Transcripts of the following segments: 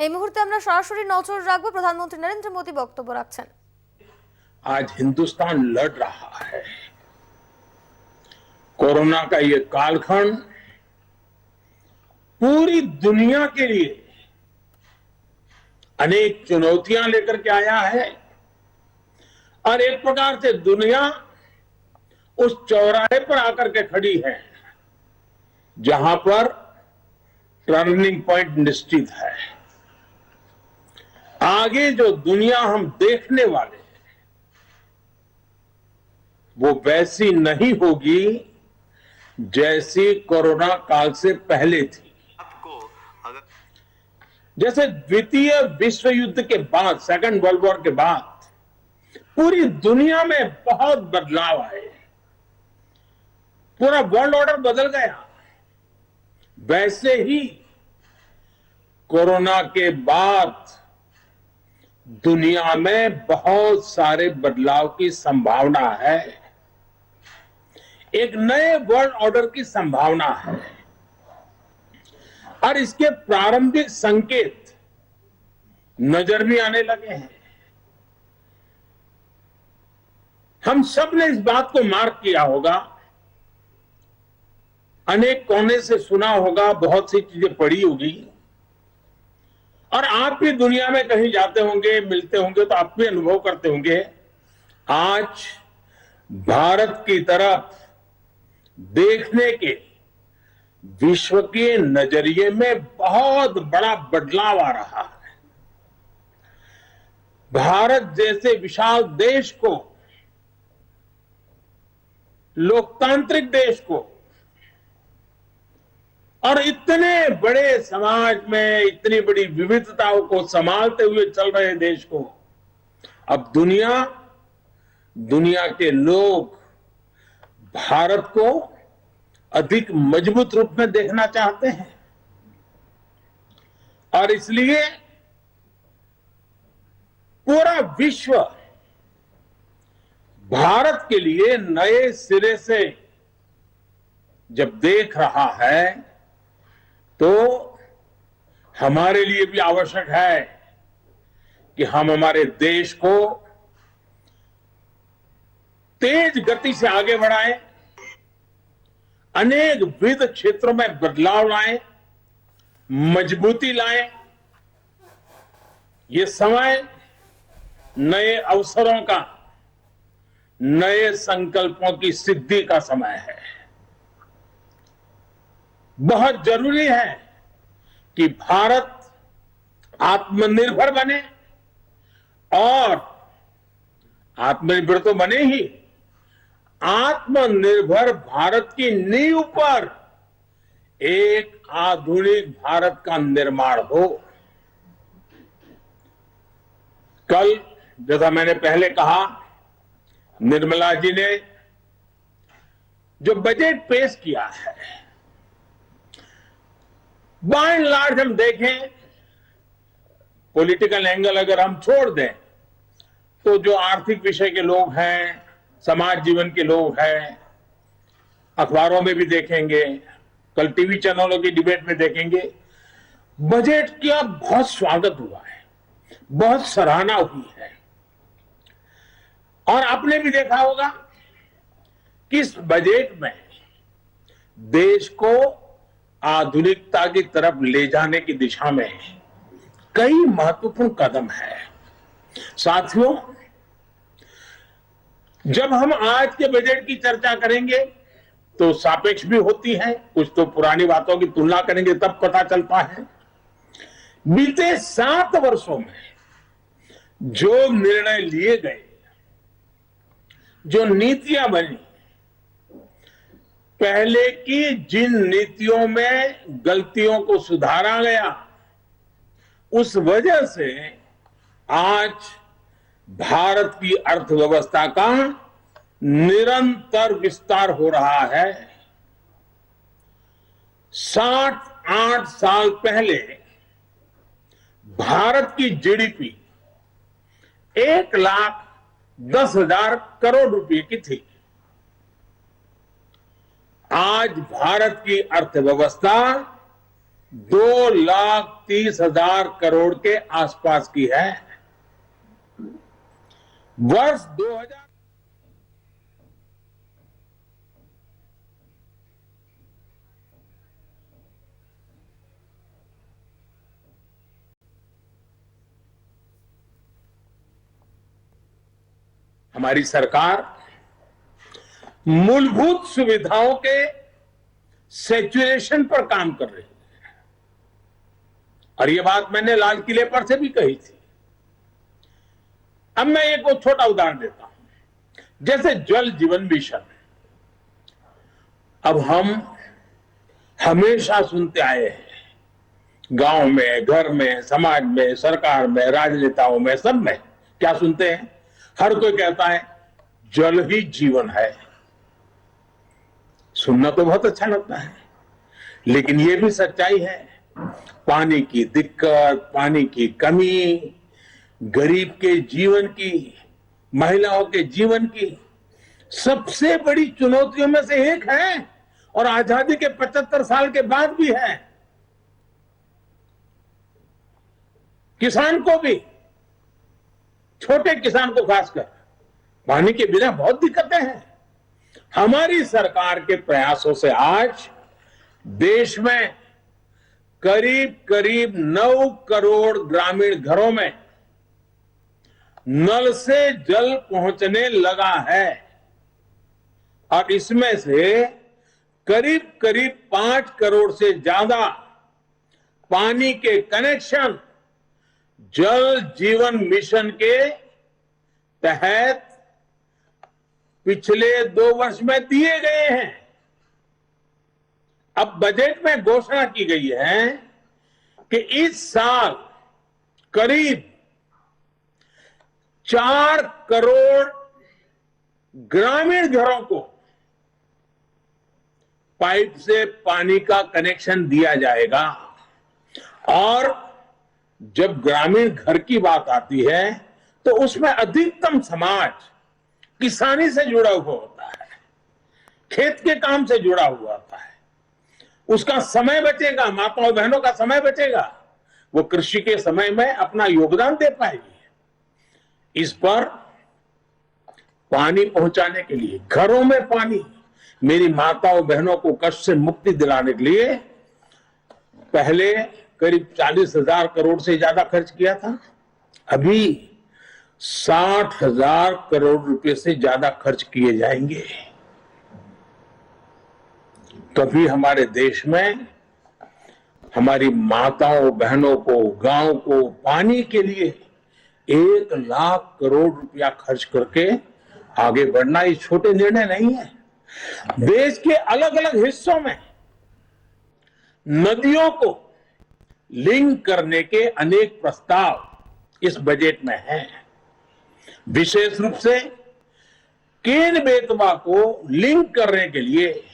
এই মুহূর্তে আমরা সরাসরি নজর রাখবো প্রধানমন্ত্রী নরেন্দ্র মোদী বক্তব্য রাখছেন। आज हिंदुस्तान लड़ रहा है। कोरोना का ये कालखंड पूरी दुनिया के लिए अनेक चुनौतियां लेकर के आया है और एक प्रकार से दुनिया उस चौराहे पर आकर के खड़ी है जहां पर टर्निंग पॉइंट निश्चित है। आगे जो दुनिया हम देखने वाले हैं वो वैसी नहीं होगी जैसी कोरोना काल से पहले थी। जैसे द्वितीय विश्व युद्ध के बाद, सेकंड वर्ल्ड वॉर के बाद पूरी दुनिया में बहुत बदलाव आए, पूरा वर्ल्ड ऑर्डर बदल गया, वैसे ही कोरोना के बाद दुनिया में बहुत सारे बदलाव की संभावना है। एक नए वर्ल्ड ऑर्डर की संभावना है और इसके प्रारंभिक संकेत नजर भी आने लगे हैं। हम सब ने इस बात को मार्क किया होगा, अनेक कोने से सुना होगा, बहुत सी चीजें पढ़ी होगी और आप भी दुनिया में कहीं जाते होंगे, मिलते होंगे तो आप भी अनुभव करते होंगे। आज भारत की तरफ देखने के विश्व के नजरिए में बहुत बड़ा बदलाव आ रहा है। भारत जैसे विशाल देश को, लोकतांत्रिक देश को और इतने बड़े समाज में इतनी बड़ी विविधताओं को संभालते हुए चल रहे देश को अब दुनिया के लोग भारत को अधिक मजबूत रूप में देखना चाहते हैं और इसलिए पूरा विश्व भारत के लिए नए सिरे से जब देख रहा है तो हमारे लिए भी आवश्यक है कि हम हमारे देश को तेज गति से आगे बढ़ाएं, अनेक विविध क्षेत्रों में बदलाव लाएं, मजबूती लाएं। ये समय नए अवसरों का, नए संकल्पों की सिद्धि का समय है। बहुत जरूरी है कि भारत आत्मनिर्भर बने और आत्मनिर्भर तो बने ही, आत्मनिर्भर भारत की नींव पर एक आधुनिक भारत का निर्माण हो। कल जैसा मैंने पहले कहा, निर्मला जी ने जो बजट पेश किया है, बाय एंड लार्ज हम देखें, पॉलिटिकल एंगल अगर हम छोड़ दें तो जो आर्थिक विषय के लोग हैं, समाज जीवन के लोग हैं, अखबारों में भी देखेंगे, कल टीवी चैनलों की डिबेट में देखेंगे, बजट का बहुत स्वागत हुआ है, बहुत सराहना हुई है। और आपने भी देखा होगा कि इस बजट में देश को आधुनिकता की तरफ ले जाने की दिशा में कई महत्वपूर्ण कदम है। साथियों, जब हम आज के बजट की चर्चा करेंगे तो सापेक्ष भी होती है, कुछ तो पुरानी बातों की तुलना करेंगे तब पता चलता है। बीते 7 वर्षों में जो निर्णय लिए गए, जो नीतियां बनी, पहले की जिन नीतियों में गलतियों को सुधारा गया, उस वजह से आज भारत की अर्थव्यवस्था का निरंतर विस्तार हो रहा है। 68 साल पहले भारत की जीडीपी 1,10,000 करोड़ रुपए की थी। आज भारत की अर्थव्यवस्था 2,30,000 करोड़ के आसपास की है। वर्ष 2000 हमारी सरकार मूलभूत सुविधाओं के सैचुरेशन पर काम कर रही है, और ये बात मैंने लाल किले पर से भी कही थी। अब मैं एक छोटा उदाहरण देता हूं, जैसे जल जीवन मिशन। अब हम हमेशा सुनते आए हैं, गांव में, घर में, समाज में, सरकार में, राजनेताओं में, सब में क्या सुनते हैं? हर कोई कहता है जल ही जीवन है। सुनना तो बहुत अच्छा लगता है, लेकिन यह भी सच्चाई है, पानी की दिक्कत, पानी की कमी, गरीब के जीवन की, महिलाओं के जीवन की सबसे बड़ी चुनौतियों में से एक है, और आजादी के 75 साल के बाद भी है। किसान को भी, छोटे किसान को खासकर, पानी के बिना बहुत दिक्कतें हैं। हमारी सरकार के प्रयासों से आज देश में करीब करीब 9 करोड़ ग्रामीण घरों में नल से जल पहुंचने लगा है, और इसमें से करीब करीब 5 करोड़ से ज्यादा पानी के कनेक्शन जल जीवन मिशन के तहत पिछले 2 वर्ष में दिए गए हैं। अब बजट में घोषणा की गई है कि इस साल करीब 4 करोड़ ग्रामीण घरों को पाइप से पानी का कनेक्शन दिया जाएगा। और जब ग्रामीण घर की बात आती है तो उसमें अधिकतम समाज किसानी से जुड़ा हुआ होता है, खेत के काम से जुड़ा हुआ होता है। उसका समय बचेगा, माताओं बहनों का समय बचेगा, वो कृषि के समय में अपना योगदान दे पाएगी। इस पर पानी पहुंचाने के लिए, घरों में पानी, मेरी माताओं बहनों को कष्ट से मुक्ति दिलाने के लिए पहले करीब 40,000 करोड़ से ज्यादा खर्च किया था, अभी 60,000 करोड़ रुपए से ज्यादा खर्च किए जाएंगे। तभी हमारे देश में हमारी माताओं बहनों को, गांव को पानी के लिए 1 लाख करोड़ रुपया खर्च करके आगे बढ़ना ये छोटे निर्णय नहीं है। देश के अलग अलग हिस्सों में नदियों को लिंक करने के अनेक प्रस्ताव इस बजट में हैं। विशेष रूप से केन बेतवा को लिंक करने के लिए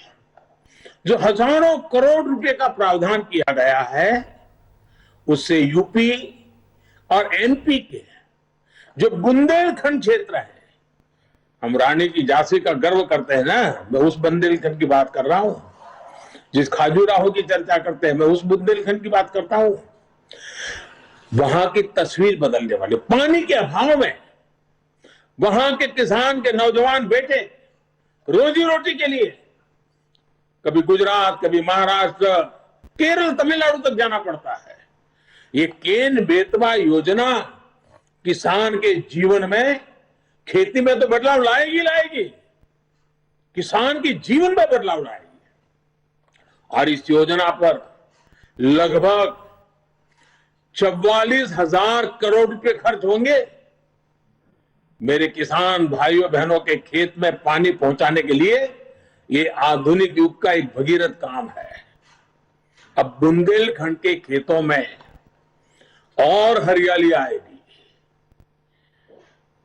जो हजारों करोड़ रुपए का प्रावधान किया गया है, उससे यूपी और एमपी के जो बुंदेलखंड क्षेत्र है, हम रानी की झांसी का गर्व करते हैं ना, मैं उस बुंदेलखंड की बात कर रहा हूं। जिस खाजूराहो की चर्चा करते हैं, मैं उस बुंदेलखंड की बात करता हूं। वहां की तस्वीर बदलने वाले, पानी के अभाव में वहां के किसान के नौजवान बेटे रोजी रोटी के लिए कभी गुजरात, कभी महाराष्ट्र, केरल, तमिलनाडु तक जाना पड़ता है। ये केन बेतवा योजना किसान के जीवन में, खेती में तो बदलाव लाएगी लाएगी, किसान के जीवन में बदलाव लाएगी। और इस योजना पर लगभग 44,000 करोड़ रुपए खर्च होंगे। मेरे किसान भाइयों बहनों के खेत में पानी पहुंचाने के लिए ये आधुनिक युग का एक भगीरथ काम है। अब बुंदेलखंड के खेतों में और हरियाली आएगी।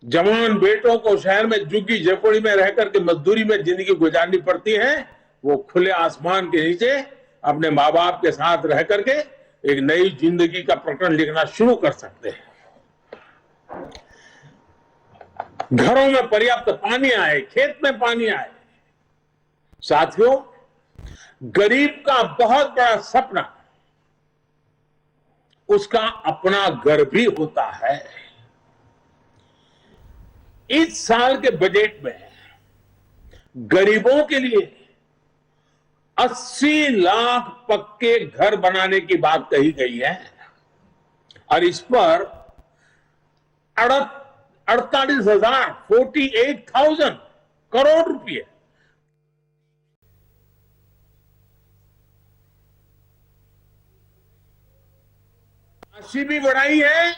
जवान बेटों को शहर में झुग्गी झोपड़ी में रहकर के मजदूरी में जिंदगी गुजारनी पड़ती है, वो खुले आसमान के नीचे अपने माँ बाप के साथ रह करके एक नई जिंदगी का प्रकरण लिखना शुरू कर सकते हैं। घरों में पर्याप्त पानी आए, खेत में पानी आए। साथियों, गरीब का बहुत बड़ा सपना उसका अपना घर भी होता है। इस साल के बजट में गरीबों के लिए 80 लाख पक्के घर बनाने की बात कही गई है और इस पर 48,000 करोड़ रुपए राशि भी बढ़ाई है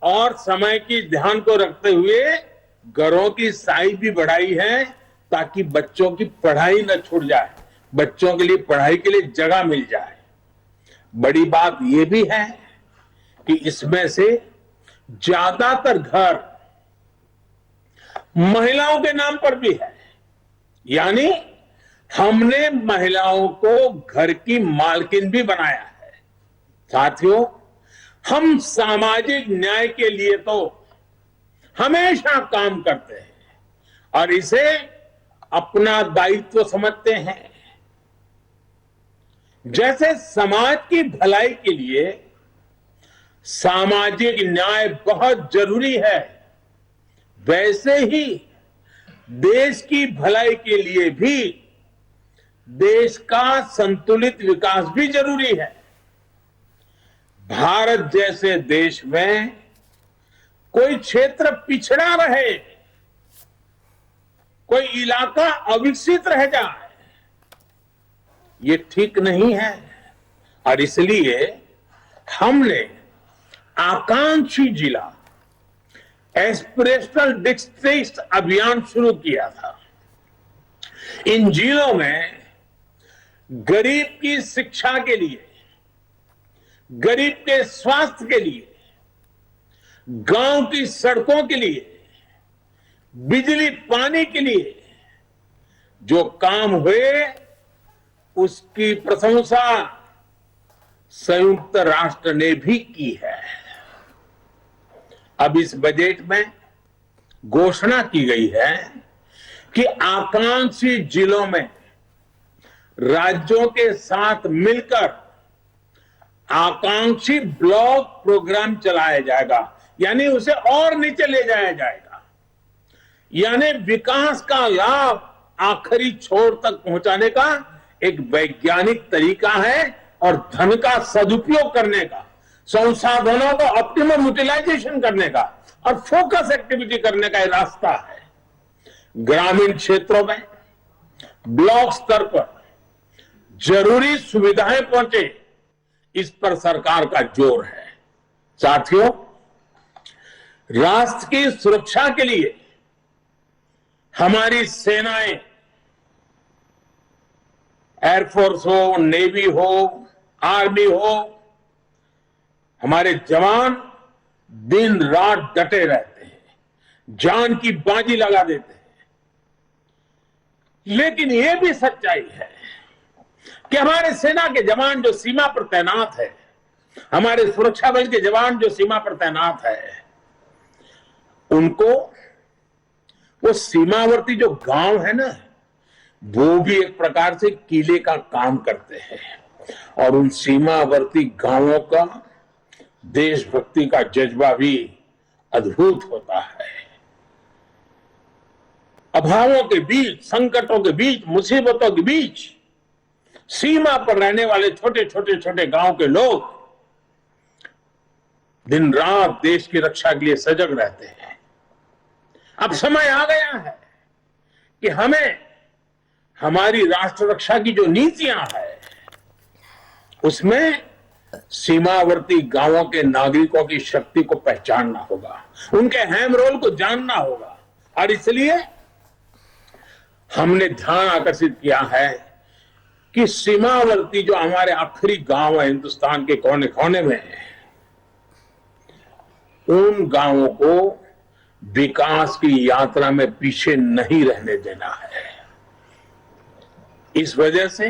और समय की ध्यान को रखते हुए घरों की साइज भी बढ़ाई है ताकि बच्चों की पढ़ाई न छूट जाए, बच्चों के लिए पढ़ाई के लिए जगह मिल जाए। बड़ी बात यह भी है कि इसमें से ज्यादातर घर महिलाओं के नाम पर भी है, यानी हमने महिलाओं को घर की मालकिन भी बनाया है। साथियों, हम सामाजिक न्याय के लिए तो हमेशा काम करते हैं और इसे अपना दायित्व समझते हैं। जैसे समाज की भलाई के लिए सामाजिक न्याय बहुत जरूरी है, वैसे ही देश की भलाई के लिए भी देश का संतुलित विकास भी जरूरी है। भारत जैसे देश में कोई क्षेत्र पिछड़ा रहे, कोई इलाका अविकसित रह जाए, ये ठीक नहीं है और इसलिए हमने आकांक्षी जिला एस्पिरेशनल डिस्ट्रिक्ट अभियान शुरू किया था। इन जिलों में गरीब की शिक्षा के लिए, गरीब के स्वास्थ्य के लिए, गांव की सड़कों के लिए, बिजली पानी के लिए जो काम हुए उसकी प्रशंसा संयुक्त राष्ट्र ने भी की है। अब इस बजट में घोषणा की गई है कि आकांक्षी जिलों में राज्यों के साथ मिलकर आकांक्षी ब्लॉक प्रोग्राम चलाया जाएगा, यानी उसे और नीचे ले जाया जाएगा, यानी विकास का लाभ आखिरी छोर तक पहुंचाने का एक वैज्ञानिक तरीका है और धन का सदुपयोग करने का, संसाधनों का ऑप्टिमम यूटिलाइजेशन करने का और फोकस एक्टिविटी करने का रास्ता है। ग्रामीण क्षेत्रों में ब्लॉक स्तर पर जरूरी सुविधाएं पहुंचे, इस पर सरकार का जोर है। साथियों, राष्ट्र की सुरक्षा के लिए हमारी सेनाएं, एयरफोर्स हो, नेवी हो, आर्मी हो, हमारे जवान दिन रात डटे रहते हैं, जान की बाजी लगा देते हैं। लेकिन यह भी सच्चाई है कि हमारे सेना के जवान जो सीमा पर तैनात है, हमारे सुरक्षा बल के जवान जो सीमा पर तैनात है, उनको वो सीमावर्ती जो गांव है ना, वो भी एक प्रकार से किले का काम करते हैं और उन सीमावर्ती गांवों का देशभक्ति का जज्बा भी अद्भुत होता है। अभावों के बीच, संकटों के बीच, मुसीबतों के बीच सीमा पर रहने वाले छोटे गांव के लोग दिन रात देश की रक्षा के लिए सजग रहते हैं। अब समय आ गया है कि हमें हमारी राष्ट्र रक्षा की जो नीतियां है उसमें सीमावर्ती गांवों के नागरिकों की शक्ति को पहचानना होगा, उनके अहम रोल को जानना होगा और इसलिए हमने ध्यान आकर्षित किया है कि सीमावर्ती जो हमारे आखिरी गांव है हिंदुस्तान के कोने कोने में, उन गांवों को विकास की यात्रा में पीछे नहीं रहने देना है। इस वजह से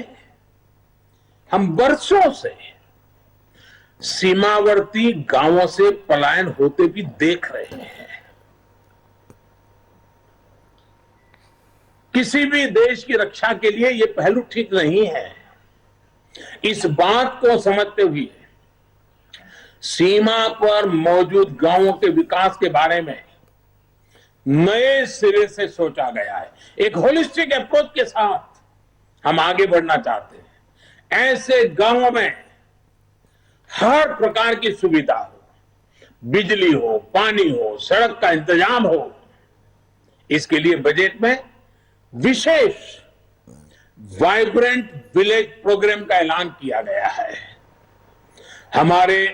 हम वर्षों से सीमावर्ती गांवों से पलायन होते भी देख रहे हैं। किसी भी देश की रक्षा के लिए यह पहलू ठीक नहीं है। इस बात को समझते हुए सीमा पर मौजूद गांवों के विकास के बारे में नए सिरे से सोचा गया है। एक होलिस्टिक अप्रोच के साथ हम आगे बढ़ना चाहते हैं। ऐसे गांवों में हर प्रकार की सुविधा हो, बिजली हो, पानी हो, सड़क का इंतजाम हो। इसके लिए बजट में विशेष वाइब्रेंट विलेज प्रोग्राम का ऐलान किया गया है। हमारे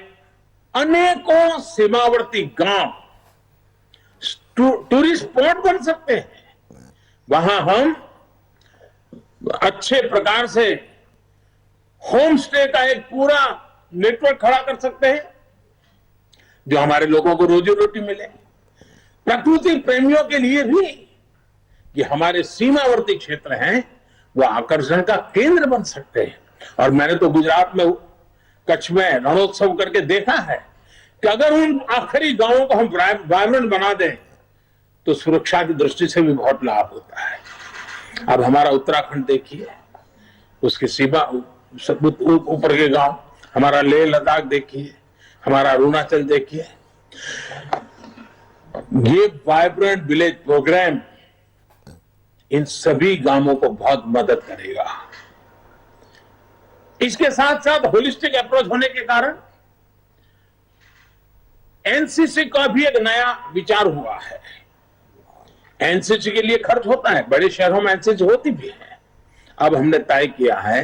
अनेकों सीमावर्ती गांव टूरिस्ट स्पॉट बन सकते हैं। वहां हम अच्छे प्रकार से होम स्टे का एक पूरा नेटवर्क खड़ा कर सकते हैं, जो हमारे लोगों को रोजी रोटी मिले। प्रकृति प्रेमियों के लिए भी ये हमारे सीमावर्ती क्षेत्र हैं, वो आकर्षण का केंद्र बन सकते हैं। और मैंने तो गुजरात में कच्छ में रणोत्सव करके देखा है कि अगर उन आखिरी गांवों को हम वाइब्रेंट बना दें तो सुरक्षा की दृष्टि से भी बहुत लाभ होता है। अब हमारा उत्तराखंड देखिए, उसकी सीमा ऊपर के गांव, हमारा लेह लद्दाख देखिए, हमारा अरुणाचल देखिए। ये वाइब्रेंट विलेज प्रोग्राम इन सभी गांवों को बहुत मदद करेगा। इसके साथ साथ होलिस्टिक अप्रोच होने के कारण एनसीसी का भी एक नया विचार हुआ है। एनसीसी के लिए खर्च होता है, बड़े शहरों में एनसीसी होती भी है। अब हमने तय किया है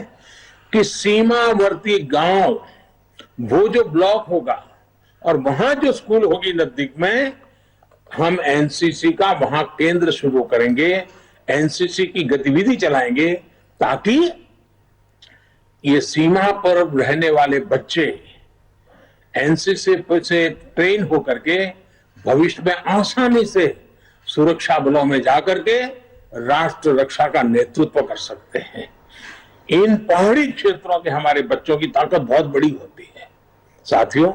कि सीमावर्ती गांव, वो जो ब्लॉक होगा और वहां जो स्कूल होगी नजदीक में, हम एनसीसी का वहां केंद्र शुरू करेंगे, एनसीसी की गतिविधि चलाएंगे, ताकि ये सीमा पर रहने वाले बच्चे एनसीसी से ट्रेन होकर के भविष्य में आसानी से सुरक्षा बलों में जाकर के राष्ट्र रक्षा का नेतृत्व कर सकते हैं। इन पहाड़ी क्षेत्रों के हमारे बच्चों की ताकत बहुत बड़ी होती है। साथियों,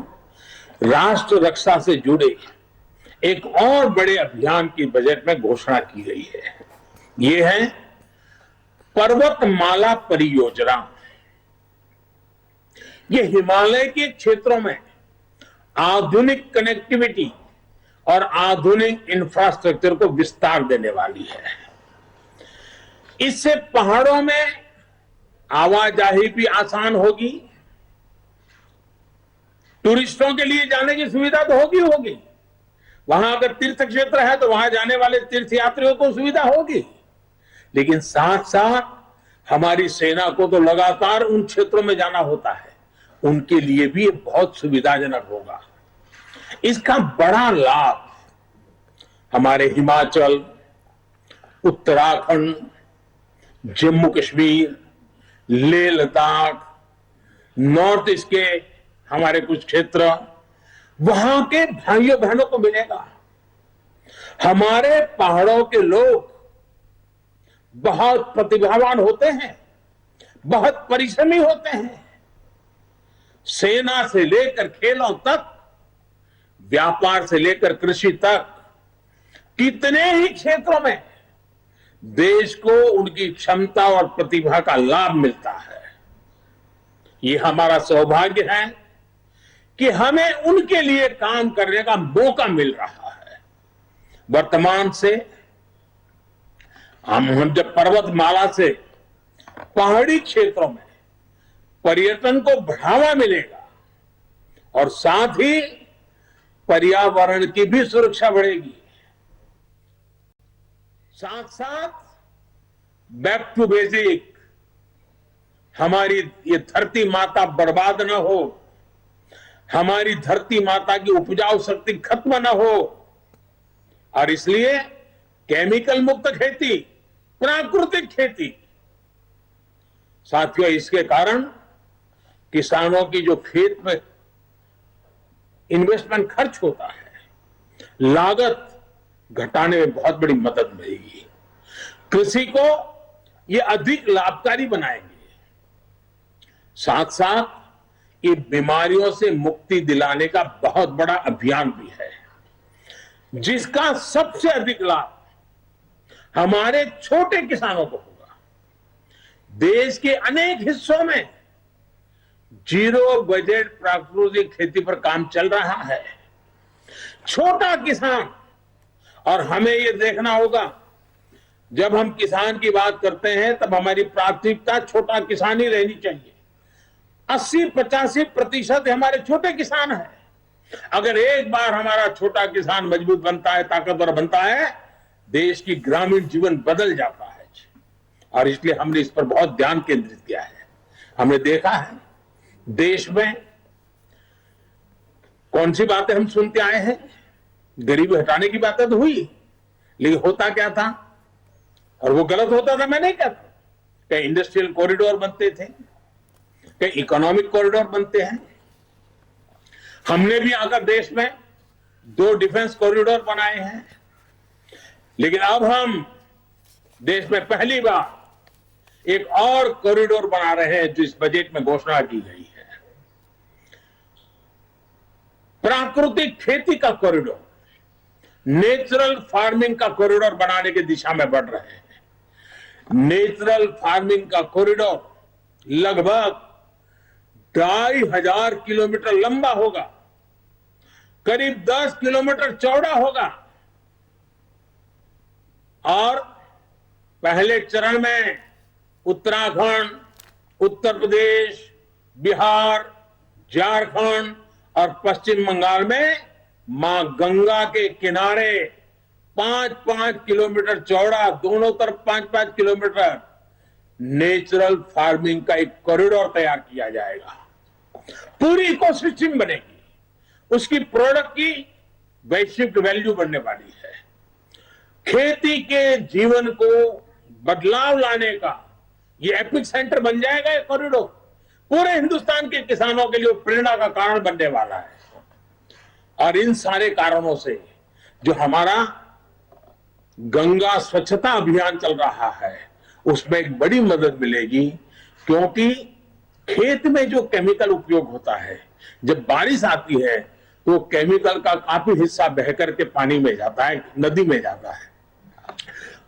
राष्ट्र रक्षा से जुड़े एक और बड़े अभियान की बजट में घोषणा की गई है। ये है पर्वतमाला परियोजना। ये हिमालय के क्षेत्रों में आधुनिक कनेक्टिविटी और आधुनिक इंफ्रास्ट्रक्चर को विस्तार देने वाली है। इससे पहाड़ों में आवाजाही भी आसान होगी, टूरिस्टों के लिए जाने की सुविधा तो होगी। वहां अगर तीर्थ क्षेत्र है तो वहां जाने वाले तीर्थयात्रियों को सुविधा होगी, लेकिन साथ साथ हमारी सेना को तो लगातार उन क्षेत्रों में जाना होता है, उनके लिए भी बहुत सुविधाजनक होगा। इसका बड़ा लाभ हमारे हिमाचल, उत्तराखंड, जम्मू कश्मीर, लेह लद्दाख, नॉर्थ ईस्ट के हमारे कुछ क्षेत्र, वहां के भाइयों बहनों को मिलेगा। हमारे पहाड़ों के लोग बहुत प्रतिभावान होते हैं, बहुत परिश्रमी होते हैं। सेना से लेकर खेलों तक, व्यापार से लेकर कृषि तक, कितने ही क्षेत्रों में देश को उनकी क्षमता और प्रतिभा का लाभ मिलता है। ये हमारा सौभाग्य है कि हमें उनके लिए काम करने का मौका मिल रहा है। वर्तमान से हम जब पर्वतमाला से पहाड़ी क्षेत्रों में पर्यटन को बढ़ावा मिलेगा और साथ ही पर्यावरण की भी सुरक्षा बढ़ेगी। साथ साथ बैक टू बेसिक, हमारी ये धरती माता बर्बाद न हो, हमारी धरती माता की उपजाऊ शक्ति खत्म न हो, और इसलिए केमिकल मुक्त खेती, प्राकृतिक खेती। साथियों, इसके कारण किसानों की जो खेत में इन्वेस्टमेंट खर्च होता है, लागत घटाने में बहुत बड़ी मदद मिलेगी। कृषि को ये अधिक लाभकारी बनाएंगे। साथ साथ ये बीमारियों से मुक्ति दिलाने का बहुत बड़ा अभियान भी है, जिसका सबसे अधिक लाभ हमारे छोटे किसानों को होगा। देश के अनेक हिस्सों में जीरो बजट प्राकृतिक खेती पर काम चल रहा है। छोटा किसान, और हमें ये देखना होगा, जब हम किसान की बात करते हैं तब हमारी प्राथमिकता छोटा किसान ही रहनी चाहिए। 80-85% हमारे छोटे किसान हैं। अगर एक बार हमारा छोटा किसान मजबूत बनता है, ताकतवर बनता है, देश की ग्रामीण जीवन बदल जाता है। और इसलिए हमने इस पर बहुत ध्यान केंद्रित किया है। हमने देखा है देश में कौन सी बातें हम सुनते आए हैं। गरीबी हटाने की बातें तो हुई, लेकिन होता क्या था, और वो गलत होता था, मैं नहीं कहता। कहीं इंडस्ट्रियल कॉरिडोर बनते थे, कहीं इकोनॉमिक कॉरिडोर बनते हैं। हमने भी आकर देश में 2 डिफेंस कॉरिडोर बनाए हैं। लेकिन अब हम देश में पहली बार एक और कॉरिडोर बना रहे हैं, जो इस बजट में घोषणा की गई है। प्राकृतिक खेती का कॉरिडोर, नेचुरल फार्मिंग का कॉरिडोर बनाने की दिशा में बढ़ रहे हैं। नेचुरल फार्मिंग का कॉरिडोर लगभग 2500 किलोमीटर लंबा होगा, करीब 10 किलोमीटर चौड़ा होगा, और पहले चरण में उत्तराखंड, उत्तर प्रदेश, बिहार, झारखंड और पश्चिम बंगाल में मां गंगा के किनारे 5-5 किलोमीटर चौड़ा, दोनों तरफ 5-5 किलोमीटर नेचुरल फार्मिंग का एक कॉरिडोर तैयार किया जाएगा। पूरी इकोसिस्टम बनेगी, उसकी प्रोडक्ट की वैश्विक वैल्यू बढ़ने वाली है। खेती के जीवन को बदलाव लाने का ये एपिक सेंटर बन जाएगा। ये कॉरिडोर पूरे हिंदुस्तान के किसानों के लिए प्रेरणा का कारण बनने वाला है। और इन सारे कारणों से जो हमारा गंगा स्वच्छता अभियान चल रहा है, उसमें एक बड़ी मदद मिलेगी। क्योंकि खेत में जो केमिकल उपयोग होता है, जब बारिश आती है तो केमिकल का काफी हिस्सा बहकर के पानी में जाता है, नदी में जाता है।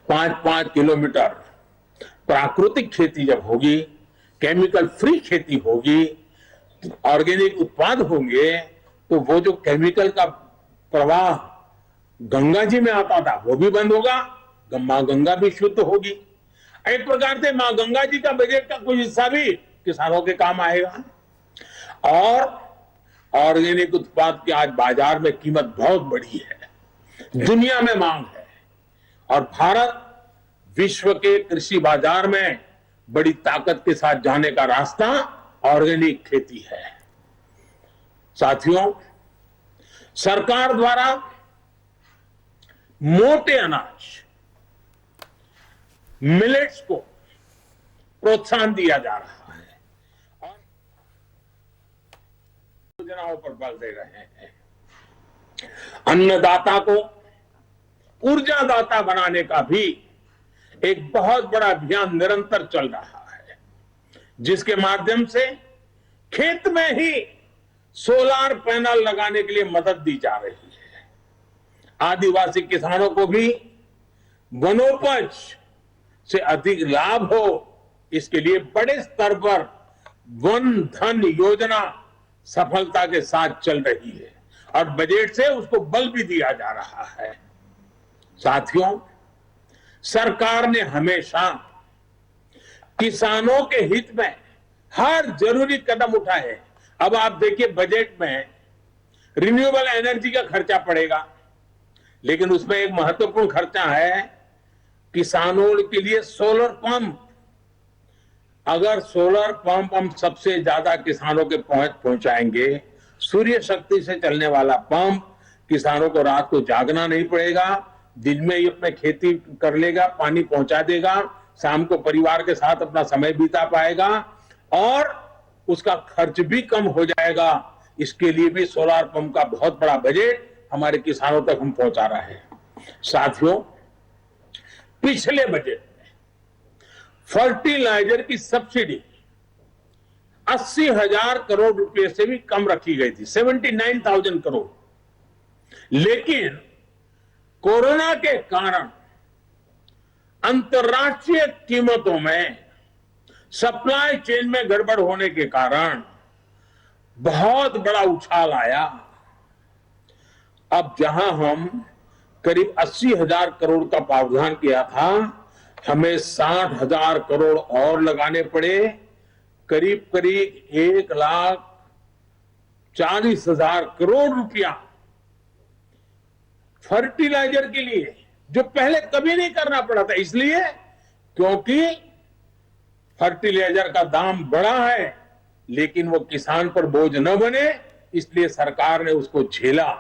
5-5 किलोमीटर प्राकृतिक खेती जब होगी, केमिकल फ्री खेती होगी, ऑर्गेनिक उत्पाद होंगे, तो वो जो केमिकल का प्रवाह गंगा जी में आता था वो भी बंद होगा, मां गंगा भी शुद्ध होगी। एक प्रकार से मां गंगा जी का बजट का कुछ हिस्सा भी किसानों के काम आएगा। और ऑर्गेनिक उत्पाद की आज बाजार में कीमत बहुत बड़ी है, दुनिया में मांग है, और भारत विश्व के कृषि बाजार में बड़ी ताकत के साथ जाने का रास्ता ऑर्गेनिक खेती है। साथियों, सरकार द्वारा मोटे अनाज, मिलेट्स को प्रोत्साहन दिया जा रहा है और योजनाओं पर बल दे रहे हैं। अन्नदाता को ऊर्जादाता बनाने का भी एक बहुत बड़ा अभियान निरंतर चल रहा है, जिसके माध्यम से खेत में ही सोलार पैनल लगाने के लिए मदद दी जा रही है। आदिवासी किसानों को भी वनोपज से अधिक लाभ हो, इसके लिए बड़े स्तर पर वन धन योजना सफलता के साथ चल रही है और बजट से उसको बल भी दिया जा रहा है। साथियों, सरकार ने हमेशा किसानों के हित में हर जरूरी कदम उठाए। अब आप देखिए, बजट में रिन्यूएबल एनर्जी का खर्चा पड़ेगा, लेकिन उसमें एक महत्वपूर्ण खर्चा है किसानों के लिए सोलर पंप। अगर सोलर पंप हम सबसे ज्यादा किसानों के पहुंचाएंगे, सूर्य शक्ति से चलने वाला पंप, किसानों को रात को जागना नहीं पड़ेगा, दिन में ही अपने खेती कर लेगा, पानी पहुंचा देगा, शाम को परिवार के साथ अपना समय बिता पाएगा और उसका खर्च भी कम हो जाएगा। इसके लिए भी सोलर पंप का बहुत बड़ा बजट हमारे किसानों तक हम पहुंचा रहे हैं। साथियों, पिछले बजट में फर्टिलाइजर की सब्सिडी 80,000 करोड़ रुपए से भी कम रखी गई थी, 79,000 करोड़। लेकिन कोरोना के कारण अंतर्राष्ट्रीय कीमतों में सप्लाई चेन में गड़बड़ होने के कारण बहुत बड़ा उछाल आया। अब जहां हम करीब 80,000 करोड़ का प्रावधान किया था, हमें 60,000 करोड़ और लगाने पड़े। करीब करीब 1,40,000 करोड़ रुपया फर्टिलाइजर के लिए, जो पहले कभी नहीं करना पड़ा था। इसलिए क्योंकि फर्टिलाइजर का दाम बढ़ा है, लेकिन वो किसान पर बोझ न बने, इसलिए सरकार ने उसको झेला,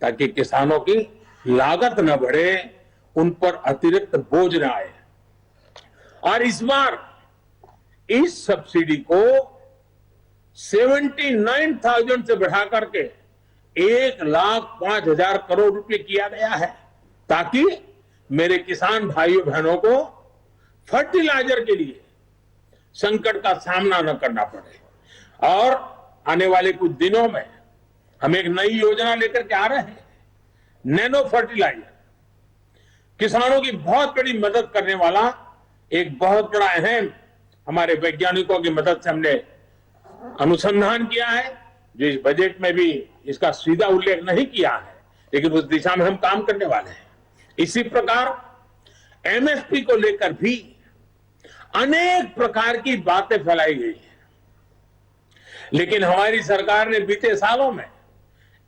ताकि किसानों की लागत न बढ़े, उन पर अतिरिक्त बोझ न आए। और इस बार इस सब्सिडी को 79,000 से बढ़ा करके 1,05,000 करोड़ रुपए किया गया है, ताकि मेरे किसान भाइयों बहनों को फर्टिलाइजर के लिए संकट का सामना न करना पड़े। और आने वाले कुछ दिनों में हम एक नई योजना लेकर के आ रहे हैं, नैनो फर्टिलाइजर। किसानों की बहुत बड़ी मदद करने वाला एक बहुत बड़ा अहम, हमारे वैज्ञानिकों की मदद से हमने अनुसंधान किया है, जो इस बजट में भी इसका सीधा उल्लेख नहीं किया है, लेकिन उस दिशा में हम काम करने वाले हैं। इसी प्रकार एमएसपी को लेकर भी अनेक प्रकार की बातें फैलाई गई हैं, लेकिन हमारी सरकार ने बीते सालों में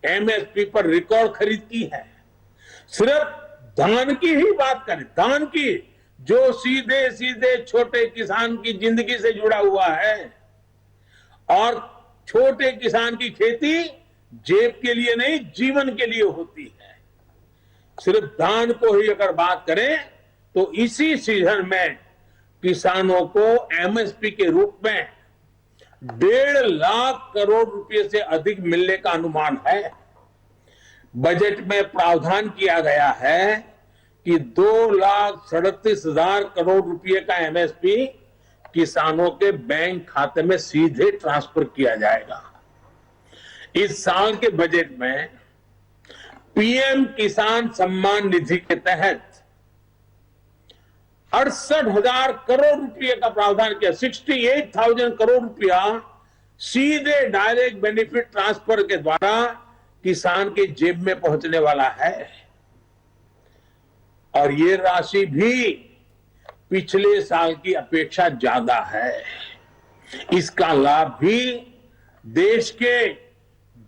एमएसपी पर रिकॉर्ड खरीद की है। सिर्फ धान की ही बात करें, धान की, जो सीधे सीधे छोटे किसान की जिंदगी से जुड़ा हुआ है, और छोटे किसान की खेती जेब के लिए नहीं, जीवन के लिए होती है। सिर्फ धान को ही अगर बात करें तो इसी सीजन में किसानों को एमएसपी के रूप में 1.5 लाख करोड़ रुपए से अधिक मिलने का अनुमान है। बजट में प्रावधान किया गया है कि 2,37,000 करोड़ रुपए का एमएसपी किसानों के बैंक खाते में सीधे ट्रांसफर किया जाएगा। इस साल के बजट में पीएम किसान सम्मान निधि के तहत 68,000 करोड़ रुपए का प्रावधान किया। 68,000 करोड़ रुपया सीधे डायरेक्ट बेनिफिट ट्रांसफर के द्वारा किसान के जेब में पहुंचने वाला है। और ये राशि भी पिछले साल की अपेक्षा ज्यादा है। इसका लाभ भी देश के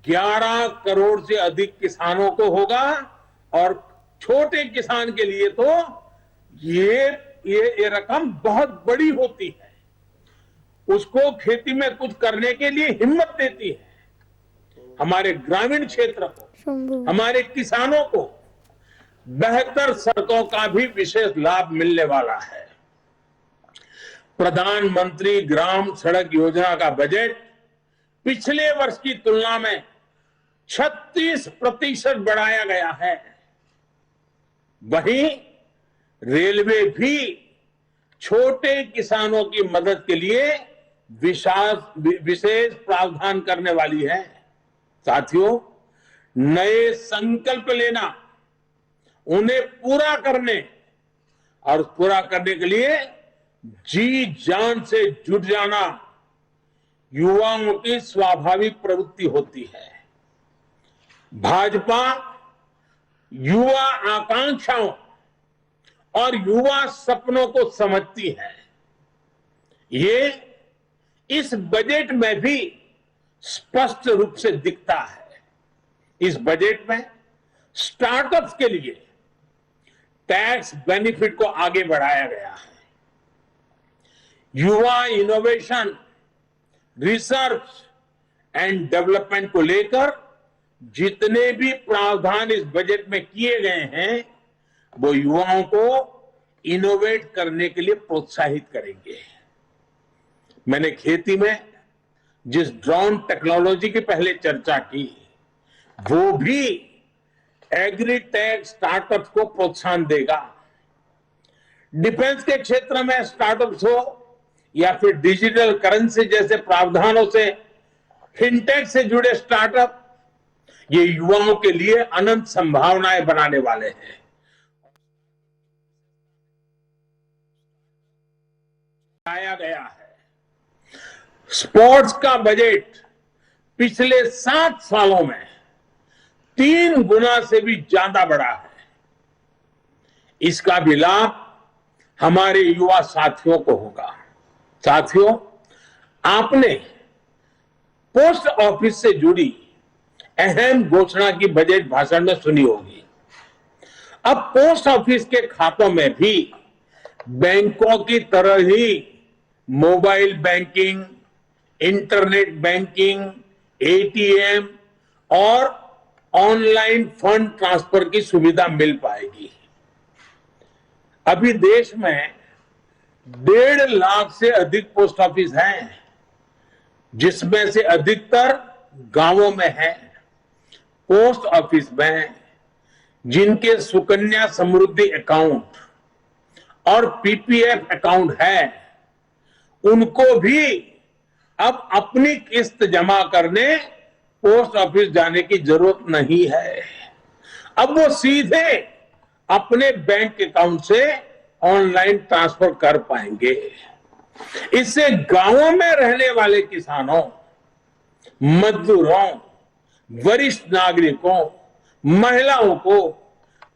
11 करोड़ से अधिक किसानों को होगा। और छोटे किसान के लिए तो ये रकम बहुत बड़ी होती है, उसको खेती में कुछ करने के लिए हिम्मत देती है। हमारे ग्रामीण क्षेत्र को, हमारे किसानों को बेहतर सड़कों का भी विशेष लाभ मिलने वाला है। प्रधानमंत्री ग्राम सड़क योजना का बजट पिछले वर्ष की तुलना में 36% बढ़ाया गया है। वहीं रेलवे भी छोटे किसानों की मदद के लिए विशेष प्रावधान करने वाली है। साथियों, नए संकल्प लेना, उन्हें पूरा करने और पूरा करने के लिए जी जान से जुट जाना युवाओं की स्वाभाविक प्रवृत्ति होती है। भाजपा युवा आकांक्षाओं और युवा सपनों को समझती है। ये इस बजट में भी स्पष्ट रूप से दिखता है। इस बजट में स्टार्टअप्स के लिए टैक्स बेनिफिट को आगे बढ़ाया गया है। युवा इनोवेशन, रिसर्च एंड डेवलपमेंट को लेकर जितने भी प्रावधान इस बजट में किए गए हैं, वो युवाओं को इनोवेट करने के लिए प्रोत्साहित करेंगे। मैंने खेती में जिस ड्रोन टेक्नोलॉजी की पहले चर्चा की, वो भी एग्रीटेक स्टार्टअप्स को प्रोत्साहन देगा। डिफेंस के क्षेत्र में स्टार्टअप्स हो या फिर डिजिटल करेंसी जैसे प्रावधानों से फिनटेक से जुड़े स्टार्टअप, ये युवाओं के लिए अनंत संभावनाएं बनाने वाले हैं। आया गया है। स्पोर्ट्स का बजट पिछले 7 सालों में 3 गुना से भी ज्यादा बढ़ा है। इसका भी लाभ हमारे युवा साथियों को होगा। साथियों, आपने पोस्ट ऑफिस से जुड़ी अहम घोषणा की बजट भाषण में सुनी होगी। अब पोस्ट ऑफिस के खातों में भी बैंकों की तरह ही mobile banking, internet banking, ATM और ऑनलाइन फंड ट्रांसफर की सुविधा मिल पाएगी। अभी देश में 1.5 लाख से अधिक पोस्ट ऑफिस हैं, जिसमें से अधिकतर गांवों में है। पोस्ट ऑफिस में जिनके सुकन्या समृद्धि अकाउंट और पीपीएफ अकाउंट है, उनको भी अब अपनी किस्त जमा करने पोस्ट ऑफिस जाने की जरूरत नहीं है। अब वो सीधे अपने बैंक अकाउंट से ऑनलाइन ट्रांसफर कर पाएंगे। इससे गांवों में रहने वाले किसानों, मजदूरों, वरिष्ठ नागरिकों, महिलाओं को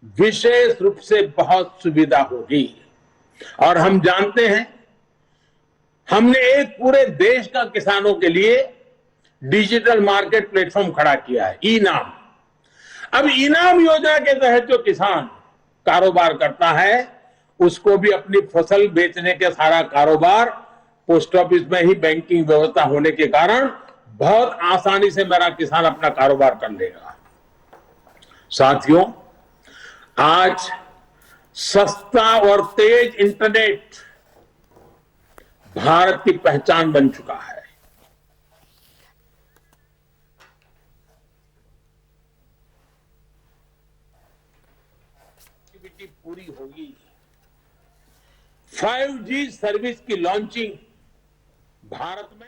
विशेष रूप से बहुत सुविधा होगी। और हम जानते हैं, हमने एक पूरे देश का किसानों के लिए डिजिटल मार्केट प्लेटफॉर्म खड़ा किया है, ई-नाम। अब ई-नाम योजना के तहत जो किसान कारोबार करता है, उसको भी अपनी फसल बेचने के सारा कारोबार पोस्ट ऑफिस में ही बैंकिंग व्यवस्था होने के कारण बहुत आसानी से मेरा किसान अपना कारोबार कर लेगा। साथियों, आज सस्ता और तेज इंटरनेट भारत की पहचान बन चुका है। एक्टिविटी पूरी होगी। 5G सर्विस की लॉन्चिंग भारत में